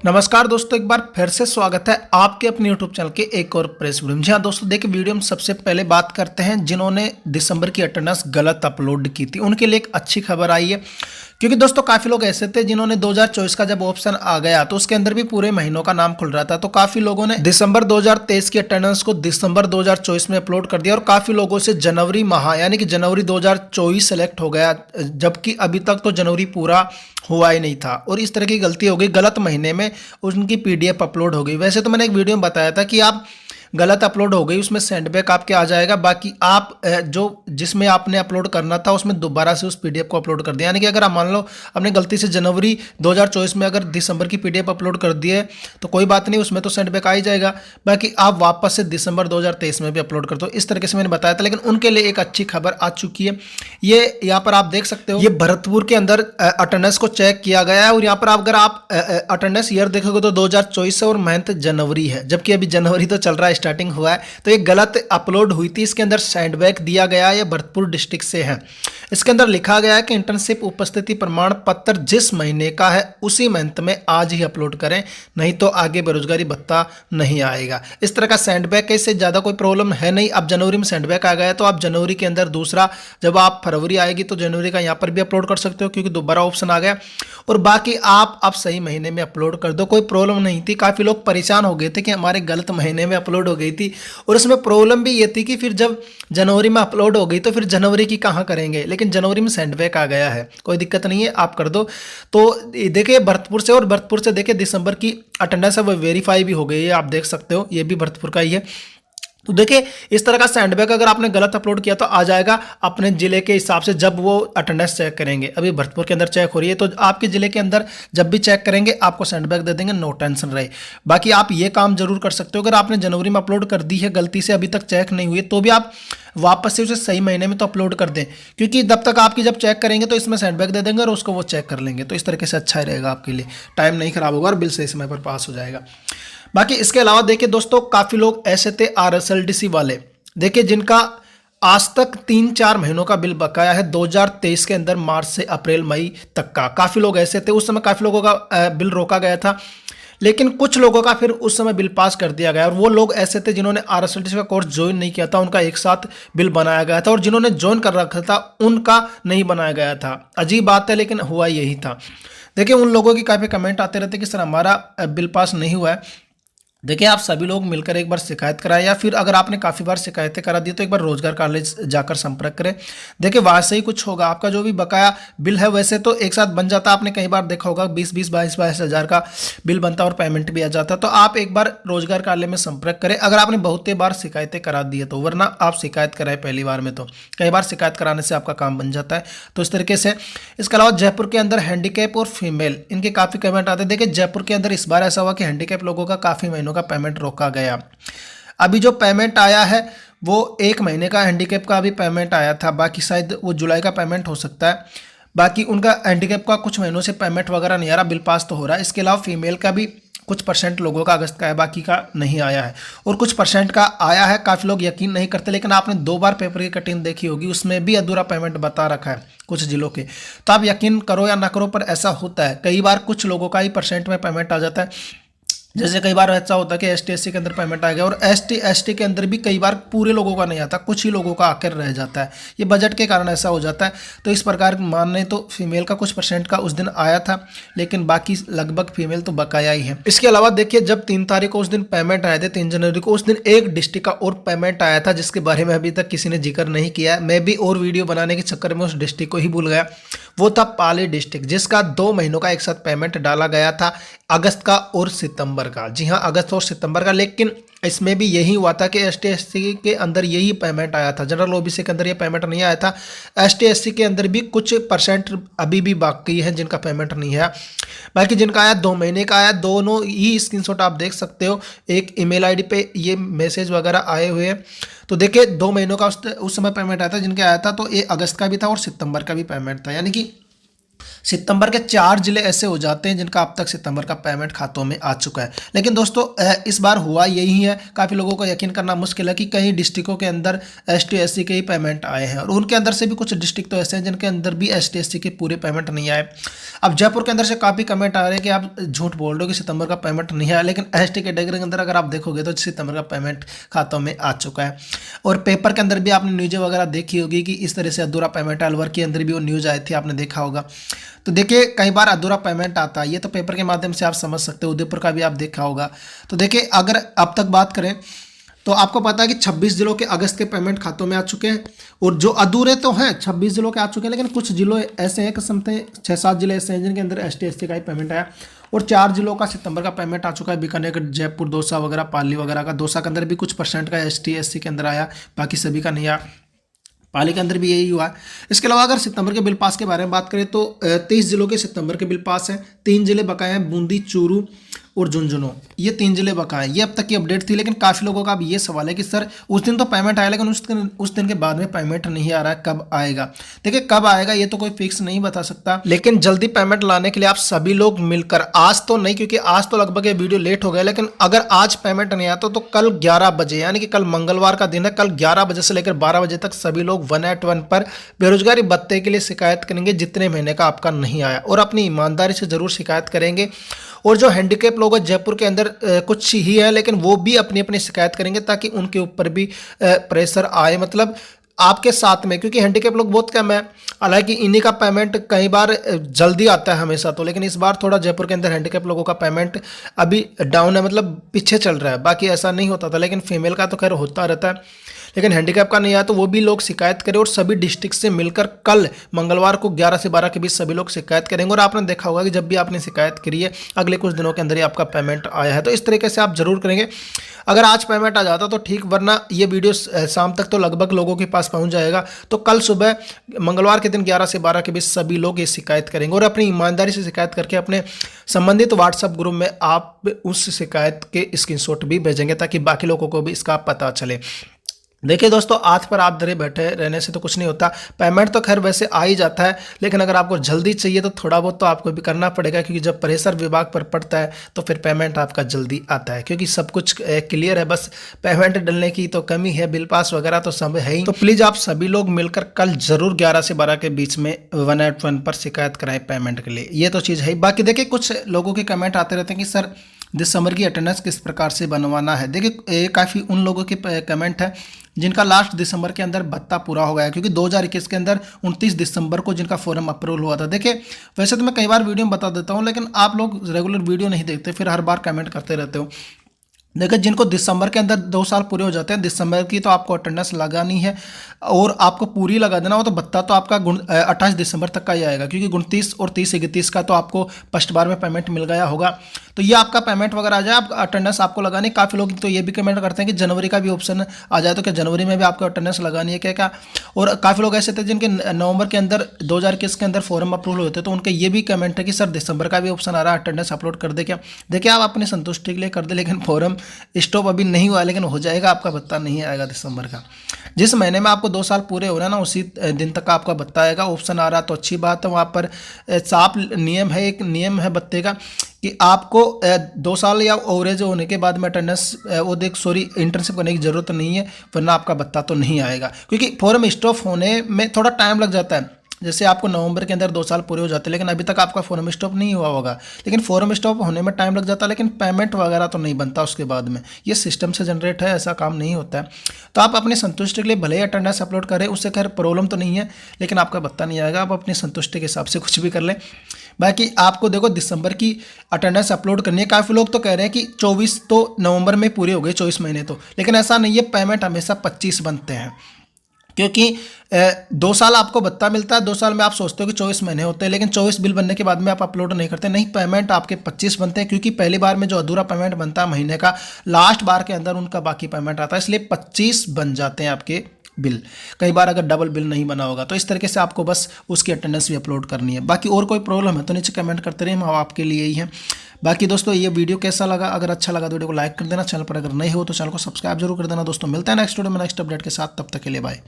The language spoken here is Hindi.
नमस्कार दोस्तों, एक बार फिर से स्वागत है आपके अपने यूट्यूब चैनल के एक और प्रेस वीडियो में। जी हाँ दोस्तों, देखिए वीडियो में सबसे पहले बात करते हैं जिन्होंने दिसंबर की अटेंडेंस गलत अपलोड की थी, उनके लिए एक अच्छी खबर आई है। क्योंकि दोस्तों काफ़ी लोग ऐसे थे जिन्होंने 2024 का जब ऑप्शन आ गया तो उसके अंदर भी पूरे महीनों का नाम खुल रहा था, तो काफ़ी लोगों ने दिसंबर 2023 की अटेंडेंस को दिसंबर 2024 में अपलोड कर दिया और काफ़ी लोगों से जनवरी माह यानी कि जनवरी 2024 सेलेक्ट हो गया, जबकि अभी तक तो जनवरी पूरा हुआ ही नहीं था। और इस तरह की गलती हो गई, गलत महीने में उनकी पीडीएफ अपलोड हो गई। वैसे तो मैंने एक वीडियो में बताया था कि आप गलत अपलोड हो गई उसमें सेंडबैक आपके आ जाएगा, बाकी आप जो जिसमें आपने अपलोड करना था उसमें दोबारा से उस पीडीएफ को अपलोड कर दिया। यानी कि अगर आप मान लो आपने गलती से जनवरी 2024 में अगर दिसंबर की पीडीएफ अपलोड कर दी है तो कोई बात नहीं, उसमें तो सेंडबैक आ ही जाएगा। बाकी आप वापस से दिसंबर 2023 में भी अपलोड कर दो, इस तरीके से मैंने बताया था। लेकिन उनके लिए एक अच्छी खबर आ चुकी है। ये यहाँ पर आप देख सकते हो, ये भरतपुर के अंदर अटेंडेंस को चेक किया गया है और यहाँ पर अगर आप अटेंडेंस ईयर देखोगे तो 2024 है और मंथ जनवरी है, जबकि अभी जनवरी तो चल रहा है, स्टार्टिंग हुआ है। तो ये गलत अपलोड हुई थी, इसके अंदर सेंडबैक दिया गया है। ये भरतपुर डिस्ट्रिक्ट से है। इसके अंदर लिखा गया है कि इंटर्नशिप उपस्थिति प्रमाण पत्र जिस महीने का है उसी मंथ में आज ही अपलोड करें, नहीं तो आगे बेरोजगारी भत्ता नहीं आएगा। इस तरह का सेंडबैक है, इससे ज़्यादा कोई प्रॉब्लम है नहीं। अब जनवरी में सेंडबैक आ गया तो आप जनवरी के अंदर दूसरा, जब आप फरवरी आएगी तो जनवरी का यहाँ पर भी अपलोड कर सकते हो क्योंकि दोबारा ऑप्शन आ गया। और बाकी आप अब सही महीने में अपलोड कर दो, कोई प्रॉब्लम नहीं थी। काफ़ी लोग परेशान हो गए थे कि हमारे गलत महीने में अपलोड हो गई थी, और उसमें प्रॉब्लम भी ये थी कि फिर जब जनवरी में अपलोड हो गई तो फिर जनवरी की कहाँ करेंगे। लेकिन जनवरी में सेंडबैक आ गया है, कोई दिक्कत नहीं है, आप कर दो। तो देखिए भरतपुर से, और भरतपुर से देखिए दिसंबर की अटेंडेंस है वो वेरीफाई भी हो गई है, आप देख सकते हो, ये भी भरतपुर का ही है। तो देखिए इस तरह का सेंडबैक अगर आपने गलत अपलोड किया तो आ जाएगा अपने ज़िले के हिसाब से जब वो अटेंडेंस चेक करेंगे। अभी भरतपुर के अंदर चेक हो रही है तो आपके ज़िले के अंदर जब भी चेक करेंगे आपको सेंडबैक दे देंगे, नो टेंशन रहे। बाकी आप ये काम जरूर कर सकते हो, अगर आपने जनवरी में अपलोड कर दी है गलती से, अभी तक चेक नहीं हुई तो भी आप वापस से उसे सही महीने में तो अपलोड कर दें, क्योंकि जब तक आपकी जब चेक करेंगे तो इसमें सेंडबैक दे देंगे और उसको वो चेक कर लेंगे। तो इस तरीके से अच्छा ही रहेगा, आपके लिए टाइम नहीं खराब होगा और बिल सही समय पर पास हो जाएगा। बाकी इसके अलावा देखिए दोस्तों, काफ़ी लोग ऐसे थे आरएसएलडीसी वाले, देखिए जिनका आज तक 3-4 महीनों का बिल बकाया है 2023 के अंदर, मार्च से अप्रैल मई तक का। काफ़ी लोग ऐसे थे, उस समय काफ़ी लोगों का बिल रोका गया था, लेकिन कुछ लोगों का फिर उस समय बिल पास कर दिया गया। और वो लोग ऐसे थे जिन्होंने आरएसएलडीसी का कोर्स ज्वाइन नहीं किया था, उनका एक साथ बिल बनाया गया था, और जिन्होंने ज्वाइन कर रखा था उनका नहीं बनाया गया था। अजीब बात है लेकिन हुआ यही था। देखिए उन लोगों की काफ़ी कमेंट आते रहते कि सर हमारा बिल पास नहीं हुआ है। देखिए आप सभी लोग मिलकर एक बार शिकायत कराएं, या फिर अगर आपने काफ़ी बार शिकायतें करा दी तो एक बार रोजगार कॉलेज जाकर संपर्क करें। देखिए वहाँ से ही कुछ होगा, आपका जो भी बकाया बिल है वैसे तो एक साथ बन जाता, आपने कई बार देखा होगा 20-20, 22-22 हज़ार का बिल बनता और पेमेंट भी आ जाता। तो आप एक बार रोजगार कार्यालय में संपर्क करें अगर आपने बहुत बार शिकायतें करा दी है तो, वरना आप शिकायत कराएं पहली बार में, तो कई बार शिकायत कराने से आपका काम बन जाता है। तो इस तरीके से। इसके अलावा जयपुर के अंदर हैंडीकैप और फीमेल, इनके काफ़ी कमेंट आते हैं। देखिए जयपुर के अंदर इस बार ऐसा हुआ कि हैंडीकैप लोगों का काफ़ी महीनों का पेमेंट रोका गया। अभी जो पेमेंट आया है वो 1 महीने का हैंडीकैप का अभी पेमेंट आया था, बाकी शायद वो जुलाई का पेमेंट हो सकता है। बाकी उनका हैंडीकैप का कुछ महीनों से पेमेंट वगैरह नहीं आ रहा, बिल पास तो हो रहा है। इसके अलावा फीमेल का भी कुछ परसेंट लोगों का अगस्त का है, बाकी का नहीं आया है, और कुछ परसेंट का आया है। काफ़ी लोग यकीन नहीं करते, लेकिन आपने 2 बार पेपर की कटिंग देखी होगी, उसमें भी अधूरा पेमेंट बता रखा है कुछ जिलों के। तो आप यकीन करो या ना करो पर ऐसा होता है, कई बार कुछ लोगों का ही परसेंट में पेमेंट आ जाता है। जैसे कई बार ऐसा होता है कि एसटी/एससी के अंदर पेमेंट आ गया, और एसटी/एसटी के अंदर भी कई बार पूरे लोगों का नहीं आता, कुछ ही लोगों का आकर रह जाता है। ये बजट के कारण ऐसा हो जाता है। तो इस प्रकार मानने तो फीमेल का कुछ परसेंट का उस दिन आया था, लेकिन बाकी लगभग फीमेल तो बकाया ही है। इसके अलावा देखिए जब 3 तारीख को उस दिन पेमेंट आए थे, 3 जनवरी को, उस दिन एक डिस्ट्रिक्ट का और पेमेंट आया था जिसके बारे में अभी तक किसी ने जिक्र नहीं किया है। मैं भी और वीडियो बनाने के चक्कर में उस डिस्ट्रिक्ट को ही भूल गया। वो था पाली डिस्ट्रिक्ट, जिसका 2 महीनों का एक साथ पेमेंट डाला गया था, अगस्त का और सितंबर का। जी हाँ, अगस्त और सितंबर का। लेकिन इसमें भी यही हुआ था कि एसटी/एससी के अंदर यही पेमेंट आया था, जनरल ओबीसी के अंदर ये पेमेंट नहीं आया था। एसटी/एससी के अंदर भी कुछ परसेंट अभी भी बाकी हैं जिनका पेमेंट नहीं है। बाकी जिनका आया 2 महीने का आया, दोनों ही स्क्रीनशॉट आप देख सकते हो, एक ईमेल आईडी पे ये मैसेज वगैरह आए हुए हैं। तो देखिए 2 महीनों का उस समय पेमेंट आया था जिनके आया था, तो ये अगस्त का भी था और सितंबर का भी पेमेंट था, यानी कि सितंबर के 4 जिले ऐसे हो जाते हैं जिनका अब तक सितंबर का पेमेंट खातों में आ चुका है। लेकिन दोस्तों इस बार हुआ यही है, काफ़ी लोगों को यकीन करना मुश्किल है कि कई डिस्ट्रिक्टों के अंदर ST SC के ही पेमेंट आए हैं और उनके अंदर से भी कुछ डिस्ट्रिक्ट तो ऐसे हैं जिनके अंदर भी ST SC के पूरे पेमेंट नहीं आए। अब जयपुर के अंदर से काफ़ी कमेंट आ रहे हैं कि आप झूठ बोल रहे हो कि सितंबर का पेमेंट नहीं आया, लेकिन ST कैटेगरी के अंदर अगर आप देखोगे तो सितंबर का पेमेंट खातों में आ चुका है। और पेपर के अंदर भी आपने न्यूज़ वगैरह देखी होगी कि इस तरह से अधूरा पेमेंट अलवर के अंदर भी वो न्यूज़ आई थी, आपने देखा होगा। तो देखिए कई बार अधूरा पेमेंट आता है, ये तो पेपर के माध्यम से आप समझ सकते हो, उदयपुर का भी आप देखा होगा। तो देखिए अगर अब तक बात करें तो आपको पता है कि 26 जिलों के अगस्त के पेमेंट खातों में आ चुके हैं और जो अधूरे तो हैं 26 जिलों के आ चुके हैं, लेकिन कुछ जिलों ऐसे हैं किस्म से 6-7 जिले ऐसे हैं जिनके अंदर ST SC का ही पेमेंट आया और 4 जिलों का सितंबर का पेमेंट आ चुका है। बीकानेर, जयपुर, दौसा वगैरह, पाली वगैरह का। दौसा के अंदर भी कुछ % का ST SC के अंदर आया, बाकी सभी का नहीं आया। पाली के अंदर भी यही हुआ है। इसके अलावा अगर सितंबर के बिल पास के बारे में बात करें तो 23 जिलों के सितंबर के बिल पास हैं। 3 जिले बकाए हैं, बूंदी, चूरू और झुंझुनू, ये 3 जिले बकाए। ये अब तक की अपडेट थी, लेकिन काफ़ी लोगों का अब ये सवाल है कि सर उस दिन तो पेमेंट आया लेकिन उस दिन के बाद में पेमेंट नहीं आ रहा है, कब आएगा? देखिए कब आएगा ये तो कोई फिक्स नहीं बता सकता, लेकिन जल्दी पेमेंट लाने के लिए आप सभी लोग मिलकर, आज तो नहीं क्योंकि आज तो लगभग ये वीडियो लेट हो गया, लेकिन अगर आज पेमेंट नहीं आता तो कल 11 बजे, यानी कि कल मंगलवार का दिन है, कल 11 बजे से लेकर 12 बजे तक सभी लोग 181 पर बेरोजगारी भत्ते के लिए शिकायत करेंगे जितने महीने का आपका नहीं आया, और अपनी ईमानदारी से जरूर शिकायत करेंगे। और जो हैंडीकैप लोग हैं जयपुर के अंदर कुछ ही है, लेकिन वो भी अपनी अपनी शिकायत करेंगे ताकि उनके ऊपर भी प्रेशर आए, मतलब आपके साथ में, क्योंकि हैंडीकैप लोग बहुत कम है। हालांकि इन्हीं का पेमेंट कई बार जल्दी आता है हमेशा तो, लेकिन इस बार थोड़ा जयपुर के अंदर हैंडीकैप लोगों का पेमेंट अभी डाउन है, मतलब पीछे चल रहा है। बाकी ऐसा नहीं होता था, लेकिन फीमेल का तो खैर होता रहता है, लेकिन हैंडीकैप का नहीं आया तो वो भी लोग शिकायत करें और सभी डिस्ट्रिक्ट से मिलकर कल मंगलवार को 11 से 12 के बीच सभी लोग शिकायत करेंगे। और आपने देखा होगा कि जब भी आपने शिकायत करी है अगले कुछ दिनों के अंदर ही आपका पेमेंट आया है, तो इस तरीके से आप जरूर करेंगे। अगर आज पेमेंट आ जाता तो ठीक, वरना ये वीडियो शाम तक तो लगभग लोगों के पास पहुंच जाएगा। तो कल सुबह मंगलवार के दिन 11 से 12 के बीच सभी लोग ये शिकायत करेंगे और अपनी ईमानदारी से शिकायत करके अपने संबंधित व्हाट्सएप ग्रुप में आप उस शिकायत के स्क्रीनशॉट भी भेजेंगे ताकि बाकी लोगों को भी इसका पता चले। देखिए दोस्तों, आज पर आप धरे बैठे रहने से तो कुछ नहीं होता। पेमेंट तो खैर वैसे आ ही जाता है, लेकिन अगर आपको जल्दी चाहिए तो थोड़ा बहुत तो आपको भी करना पड़ेगा, क्योंकि जब प्रेशर विभाग पर पड़ता है तो फिर पेमेंट आपका जल्दी आता है, क्योंकि सब कुछ क्लियर है। बस पेमेंट डलने की तो कमी है, बिल पास वगैरह तो सब है ही। तो प्लीज़ आप सभी लोग मिलकर कल जरूर 11 से 12 के बीच में 181 पर शिकायत कराएं पेमेंट के लिए, ये तो चीज़ है। बाकी देखिए कुछ लोगों के कमेंट आते रहते हैं कि सर दिसंबर की अटेंडेंस किस प्रकार से बनवाना है। देखिए काफ़ी उन लोगों के कमेंट है जिनका लास्ट दिसंबर के अंदर भत्ता पूरा हो गया है, क्योंकि 2021 के अंदर 29 दिसंबर को जिनका फॉर्म अप्रूवल हुआ था। देखिए वैसे तो मैं कई बार वीडियो में बता देता हूँ, लेकिन आप लोग रेगुलर वीडियो नहीं देखते, फिर हर बार कमेंट करते रहते हो। देखिए जिनको दिसंबर के अंदर 2 साल पूरे हो जाते हैं, दिसंबर की तो आपको अटेंडेंस लगानी है और आपको पूरी लगा देना हो, तो भत्ता तो आपका 28 दिसंबर तक का ही आएगा, क्योंकि 29 और 30-31 का तो आपको फर्स्ट बार में पेमेंट मिल गया होगा। तो ये आपका पेमेंट वगैरह आ जाए, आप अटेंडेंस आपको लगानी। काफ़ी लोग तो ये भी कमेंट करते हैं कि जनवरी का भी ऑप्शन आ जाए, तो क्या जनवरी में भी आपको अटेंडेंस लगानी है क्या? और काफ़ी लोग ऐसे थे जिनके नवंबर के अंदर 2021 के अंदर फॉर्म अप्रूवल होते, तो उनके ये भी कमेंट है कि सर दिसंबर का भी ऑप्शन आ रहा है, अटेंडेंस अपलोड कर दे क्या? देखिए आप अपनी संतुष्टि के लिए कर दे, लेकिन फॉर्म स्टॉप अभी नहीं हुआ, लेकिन हो जाएगा, आपका भत्ता नहीं आएगा दिसंबर का। जिस महीने में आपको 2 साल पूरे हो रहे हैं ना, उसी दिन तक आपका भत्ता आएगा। ऑप्शन आ रहा तो अच्छी बात है, वहाँ पर साफ नियम है, एक नियम है भत्ते का कि आपको 2 साल या ओवरेज होने के बाद में अटेंडेंस इंटर्नशिप करने की ज़रूरत नहीं है, वरना आपका भत्ता तो नहीं आएगा, क्योंकि फॉर्म स्टॉप होने में थोड़ा टाइम लग जाता है। जैसे आपको नवंबर के अंदर 2 साल पूरे हो जाते हैं, लेकिन अभी तक आपका फॉर्म स्टॉप नहीं हुआ होगा, लेकिन फॉर्म स्टॉप होने में टाइम लग जाता है, लेकिन पेमेंट वगैरह तो नहीं बनता उसके बाद में। ये सिस्टम से जनरेट है, ऐसा काम नहीं होता है। तो आप अपनी संतुष्टि के लिए भले ही अटेंडेंस अपलोड करें, उससे खैर प्रॉब्लम तो नहीं है, लेकिन आपका भत्ता नहीं आएगा। आप अपनी संतुष्टि के हिसाब से कुछ भी कर लें। बाकी आपको देखो दिसंबर की अटेंडेंस अपलोड करनी है। काफ़ी लोग तो कह रहे हैं कि 24 तो नवंबर में पूरे हो गए, 24 महीने तो, लेकिन ऐसा नहीं है। पेमेंट हमेशा 25 बनते हैं, क्योंकि 2 साल आपको भत्ता मिलता है। 2 साल में आप सोचते हो कि 24 महीने होते हैं, लेकिन 24 बिल बनने के बाद में आप अपलोड नहीं करते। नहीं, पेमेंट आपके 25 बनते हैं, क्योंकि पहली बार में जो अधूरा पेमेंट बनता है महीने का, लास्ट बार के अंदर उनका बाकी पेमेंट आता है, इसलिए 25 बन जाते हैं आपके बिल। कई बार अगर डबल बिल नहीं बना होगा, तो इस तरीके से आपको बस उसकी अटेंडेंस भी अपलोड करनी है। बाकी और कोई प्रॉब्लम है तो नीचे कमेंट करते रहिए, हम आपके लिए ही हैं। बाकी दोस्तों ये वीडियो कैसा लगा? अगर अच्छा लगा तो वीडियो को लाइक कर देना, चैनल पर अगर नए हो तो चैनल को सब्सक्राइब जरूर कर देना। दोस्तों मिलता है नेक्स्ट वीडियो में नेक्स्ट अपडेट के साथ, तब तक के लिए बाय।